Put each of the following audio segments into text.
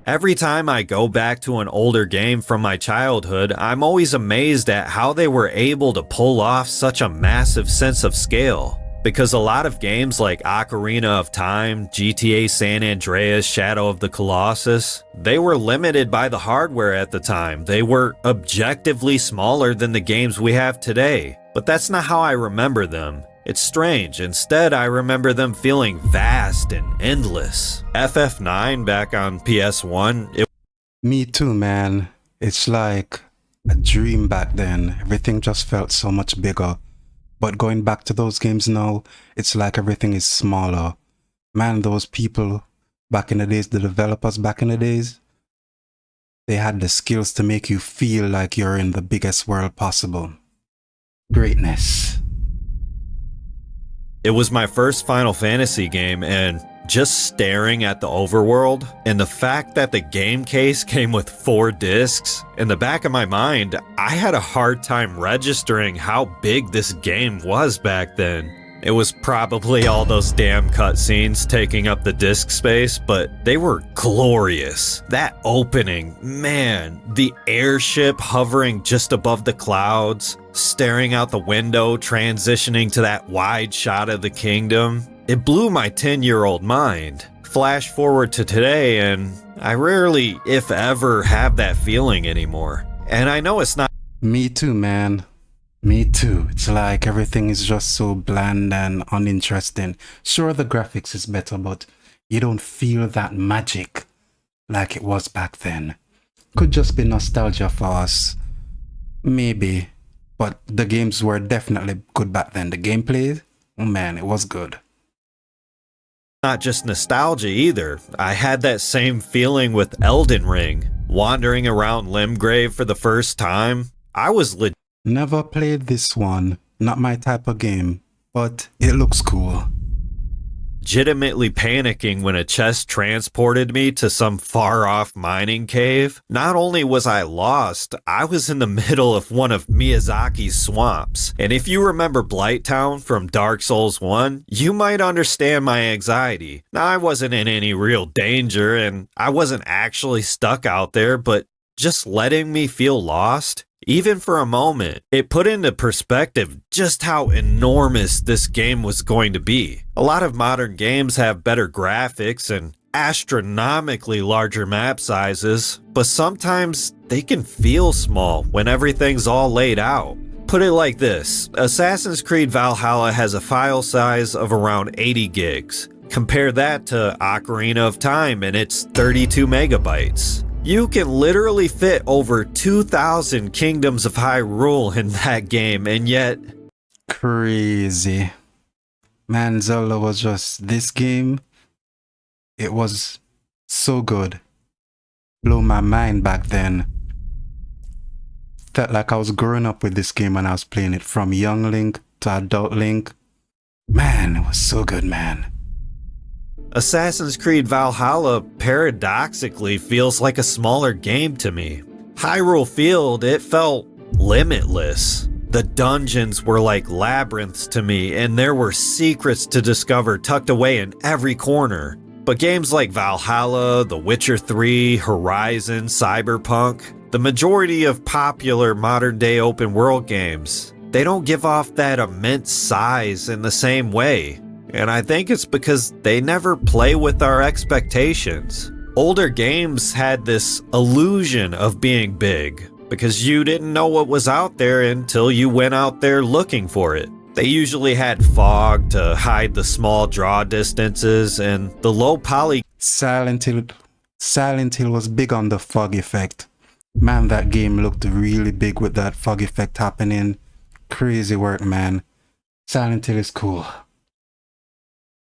Every time I go back to an older game from my childhood, I'm always amazed at how they were able to pull off such a massive sense of scale. Because a lot of games like Ocarina of Time, GTA San Andreas, Shadow of the Colossus, they were limited by the hardware at the time. They were objectively smaller than the games we have today. But that's not how I remember them. It's strange. Instead, I remember them feeling vast and endless. FF9 back on PS1, Me too, man. It's like a dream back then. Everything just felt so much bigger. But going back to those games now, it's like everything is smaller. Man, those people back in the days, the developers back in the days, they had the skills to make you feel like you're in the biggest world possible. Greatness. It was my first Final Fantasy game, and just staring at the overworld and the fact that the game case came with 4 discs, in the back of my mind, I had a hard time registering how big this game was back then. It was probably all those damn cutscenes taking up the disc space, but they were glorious. That opening, man, the airship hovering just above the clouds, staring out the window, transitioning to that wide shot of the kingdom. It blew my 10-year-old mind. Flash forward to today, and I rarely, if ever, have that feeling anymore. And I know it's not. Me too, man. Me too. It's like everything is just so bland and uninteresting. Sure, the graphics is better, but you don't feel that magic like it was back then. Could just be nostalgia for us. Maybe. But the games were definitely good back then. The gameplay, oh man, it was good. Not just nostalgia either. I had that same feeling with Elden Ring. Wandering around Limgrave for the first time, I was Never played this one. Not my type of game, but it looks cool. legitimately panicking when a chest transported me to some far-off mining cave. Not only was I lost, I was in the middle of one of Miyazaki's swamps. And if you remember Blighttown from Dark Souls 1, you might understand my anxiety. Now, I wasn't in any real danger, and I wasn't actually stuck out there, but just letting me feel lost, even for a moment, it put into perspective just how enormous this game was going to be. A lot of modern games have better graphics and astronomically larger map sizes, but sometimes they can feel small when everything's all laid out. Put it like this, Assassin's Creed Valhalla has a file size of around 80 gigs. Compare that to Ocarina of Time and its 32 megabytes. You can literally fit over 2,000 Kingdoms of Hyrule in that game, and yet... Crazy. Man, Zelda was just... This game, it was so good. Blew my mind back then. Felt like I was growing up with this game when I was playing it, from young Link to adult Link. Man, it was so good, man. Assassin's Creed Valhalla paradoxically feels like a smaller game to me. Hyrule Field, it felt limitless. The dungeons were like labyrinths to me, and there were secrets to discover tucked away in every corner. But games like Valhalla, The Witcher 3, Horizon, Cyberpunk, the majority of popular modern-day open-world games, they don't give off that immense size in the same way. And I think it's because they never play with our expectations. Older games had this illusion of being big, because you didn't know what was out there until you went out there looking for it. They usually had fog to hide the small draw distances and the low poly. Silent Hill was big on the fog effect. Man, that game looked really big with that fog effect happening. Crazy work, man. Silent Hill is cool.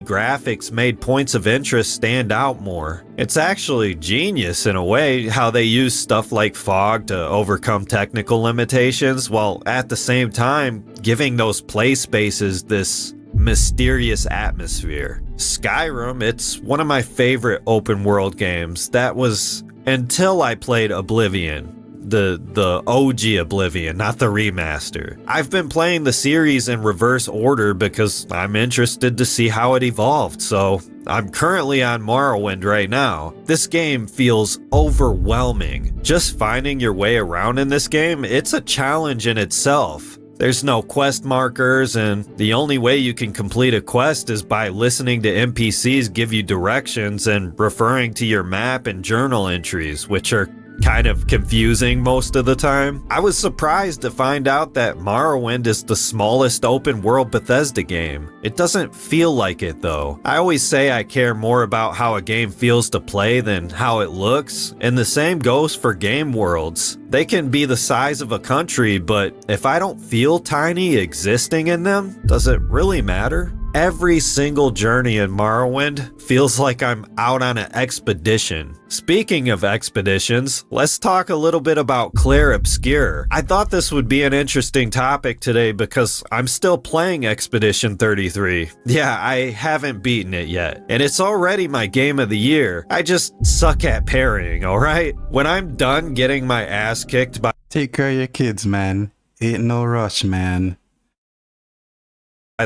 Graphics made points of interest stand out more. It's actually genius in a way how they use stuff like fog to overcome technical limitations, while at the same time giving those play spaces this mysterious atmosphere. Skyrim, it's one of my favorite open world games. That was until I played Oblivion. The OG Oblivion, not the remaster. I've been playing the series in reverse order because I'm interested to see how it evolved, so I'm currently on Morrowind right now. This game feels overwhelming. Just finding your way around in this game, it's a challenge in itself. There's no quest markers, and the only way you can complete a quest is by listening to NPCs give you directions and referring to your map and journal entries, which are kind of confusing most of the time. I was surprised to find out that Morrowind is the smallest open world Bethesda game. It doesn't feel like it though. I always say I care more about how a game feels to play than how it looks, and the same goes for game worlds. They can be the size of a country, but if I don't feel tiny existing in them, does it really matter? Every single journey in Morrowind feels like I'm out on an expedition. Speaking of expeditions, let's talk a little bit about Clair Obscur. I thought this would be an interesting topic today because I'm still playing Expedition 33. Yeah, I haven't beaten it yet, and it's already my game of the year. I just suck at parrying, alright? When I'm done getting my ass kicked by Take care of your kids, man. Ain't no rush, man.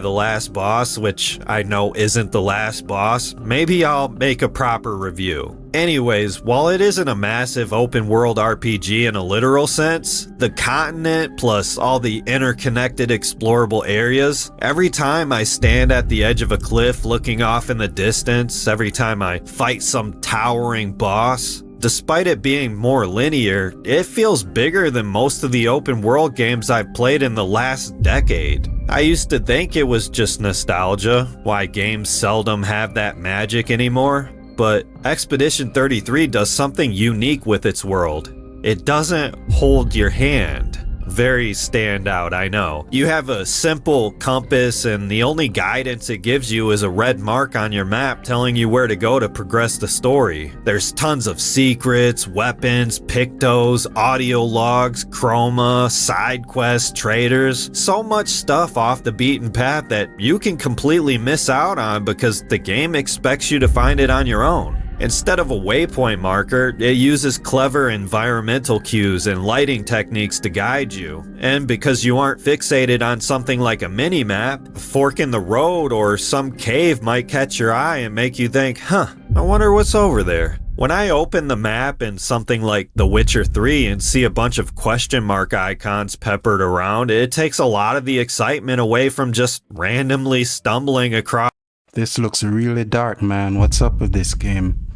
the last boss, which I know isn't the last boss, maybe I'll make a proper review. Anyways, while it isn't a massive open world RPG in a literal sense, the continent plus all the interconnected explorable areas, every time I stand at the edge of a cliff looking off in the distance, every time I fight some towering boss, despite it being more linear, it feels bigger than most of the open world games I've played in the last decade. I used to think it was just nostalgia, why games seldom have that magic anymore, but Expedition 33 does something unique with its world. It doesn't hold your hand. Very standout, I know. You have a simple compass, and the only guidance it gives you is a red mark on your map telling you where to go to progress the story. There's tons of secrets, weapons, pictos, audio logs, chroma, side quests, traders, so much stuff off the beaten path that you can completely miss out on because the game expects you to find it on your own. Instead of a waypoint marker, it uses clever environmental cues and lighting techniques to guide you. And because you aren't fixated on something like a mini-map, a fork in the road or some cave might catch your eye and make you think, I wonder what's over there. When I open the map in something like The Witcher 3 and see a bunch of question mark icons peppered around, it takes a lot of the excitement away from just randomly stumbling across This looks really dark, man. What's up with this game?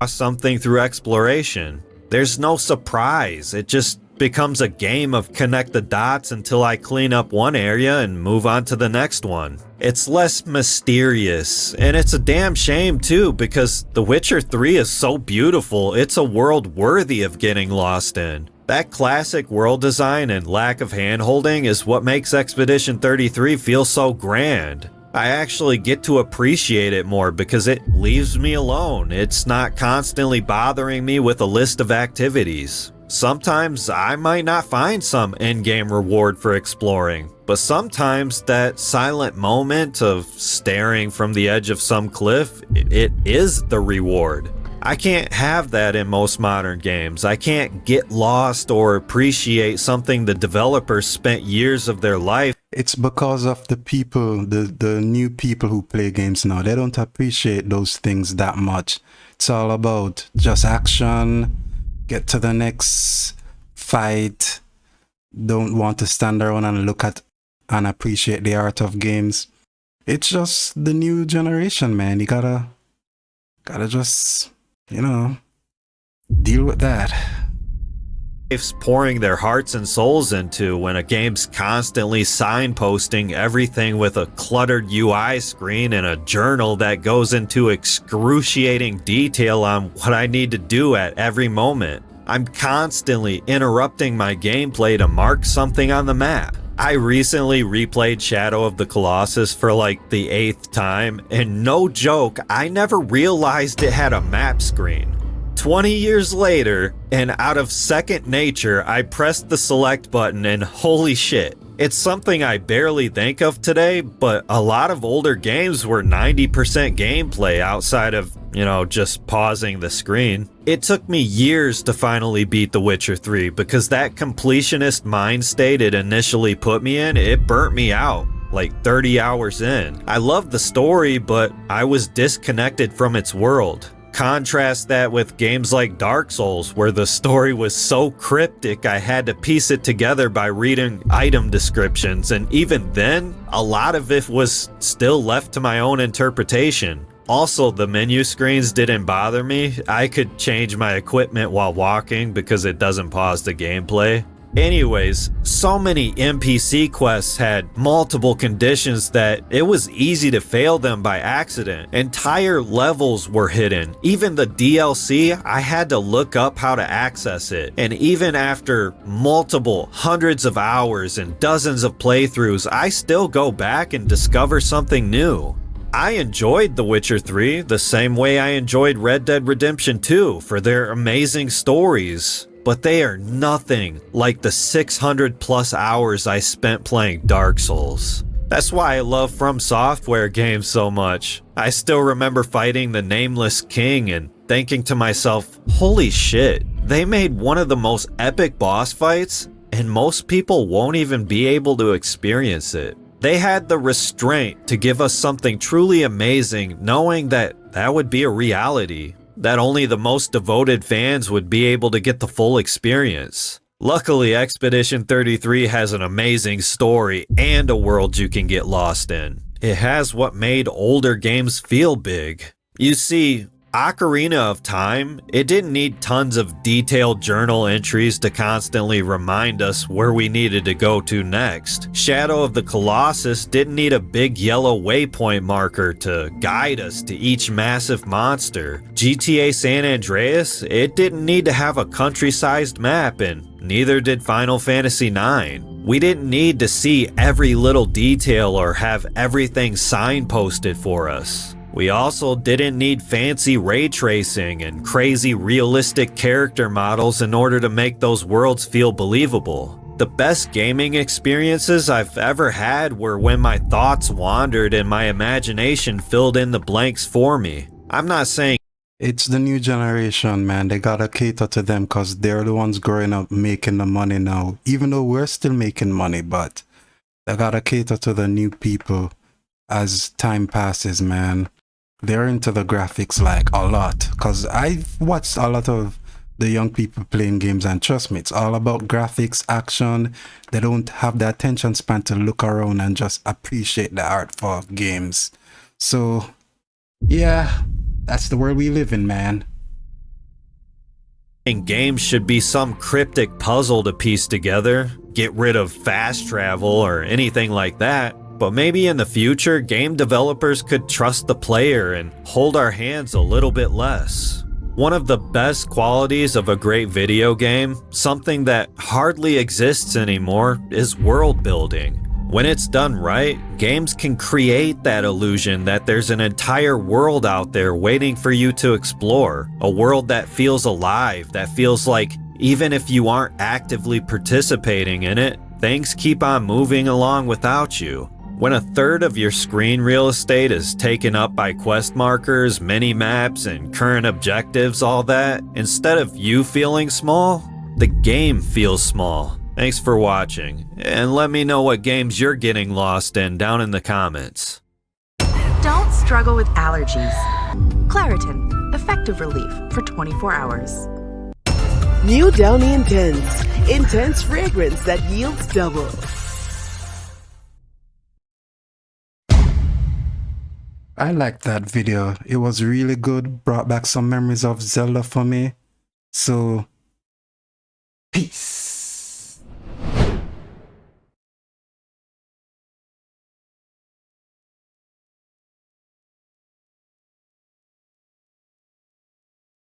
something through exploration. There's no surprise. It just becomes a game of connect the dots until I clean up one area and move on to the next one. It's less mysterious, and it's a damn shame too because The Witcher 3 is so beautiful. It's a world worthy of getting lost in. That classic world design and lack of handholding is what makes Expedition 33 feel so grand. I actually get to appreciate it more because it leaves me alone. It's not constantly bothering me with a list of activities. Sometimes I might not find some in-game reward for exploring, but sometimes that silent moment of staring from the edge of some cliff, it is the reward. I can't have that in most modern games. I can't get lost or appreciate something the developers spent years of their life. It's because of the people, the new people who play games now. They don't appreciate those things that much. It's all about just action, get to the next fight, don't want to stand around and look at and appreciate the art of games. It's just the new generation, man. You gotta just, deal with that. Pouring their hearts and souls into when a game's constantly signposting everything with a cluttered UI screen and a journal that goes into excruciating detail on what I need to do at every moment. I'm constantly interrupting my gameplay to mark something on the map. I recently replayed Shadow of the Colossus for like the 8th time, and no joke, I never realized it had a map screen. 20 years later, and out of second nature, I pressed the select button and holy shit. It's something I barely think of today, but a lot of older games were 90% gameplay outside of, just pausing the screen. It took me years to finally beat The Witcher 3 because that completionist mind state it initially put me in, it burnt me out. like 30 hours in. I loved the story, but I was disconnected from its world. Contrast that with games like Dark Souls, where the story was so cryptic I had to piece it together by reading item descriptions, and even then, a lot of it was still left to my own interpretation. Also, the menu screens didn't bother me. I could change my equipment while walking because it doesn't pause the gameplay. Anyways, so many NPC quests had multiple conditions that it was easy to fail them by accident. Entire levels were hidden. Even the DLC, I had to look up how to access it. And even after multiple hundreds of hours and dozens of playthroughs, I still go back and discover something new. I enjoyed The Witcher 3 the same way I enjoyed Red Dead Redemption 2 for their amazing stories. But they are nothing like the 600 plus hours I spent playing Dark Souls. That's why I love From Software games so much. I still remember fighting the Nameless King and thinking to myself, holy shit, they made one of the most epic boss fights and most people won't even be able to experience it. They had the restraint to give us something truly amazing, knowing that that would be a reality, that only the most devoted fans would be able to get the full experience. Luckily, Expedition 33 has an amazing story and a world you can get lost in. It has what made older games feel big. You see, Ocarina of Time, it didn't need tons of detailed journal entries to constantly remind us where we needed to go to next. Shadow of the Colossus didn't need a big yellow waypoint marker to guide us to each massive monster. GTA San Andreas, it didn't need to have a country-sized map, and neither did Final Fantasy IX. We didn't need to see every little detail or have everything signposted for us. We also didn't need fancy ray tracing and crazy realistic character models in order to make those worlds feel believable. The best gaming experiences I've ever had were when my thoughts wandered and my imagination filled in the blanks for me. I'm not saying It's the new generation, man. They gotta cater to them because they're the ones growing up making the money now. Even though we're still making money, but they gotta cater to the new people as time passes, man. They're into the graphics like a lot because I've watched a lot of the young people playing games, and trust me, it's all about graphics, action. They don't have the attention span to look around and just appreciate the art for games. So yeah, that's the world we live in, man. games should be some cryptic puzzle to piece together, get rid of fast travel or anything like that. But maybe in the future, game developers could trust the player and hold our hands a little bit less. One of the best qualities of a great video game, something that hardly exists anymore, is world building. When it's done right, games can create that illusion that there's an entire world out there waiting for you to explore. A world that feels alive, that feels like even if you aren't actively participating in it, things keep on moving along without you. When a third of your screen real estate is taken up by quest markers, mini-maps, and current objectives, all that, instead of you feeling small, the game feels small. Thanks for watching, and let me know what games you're getting lost in down in the comments. Don't struggle with allergies. Claritin, effective relief for 24 hours. New Downy Intense. Intense fragrance that yields double. I liked that video. It was really good. Brought back some memories of Zelda for me. So, peace.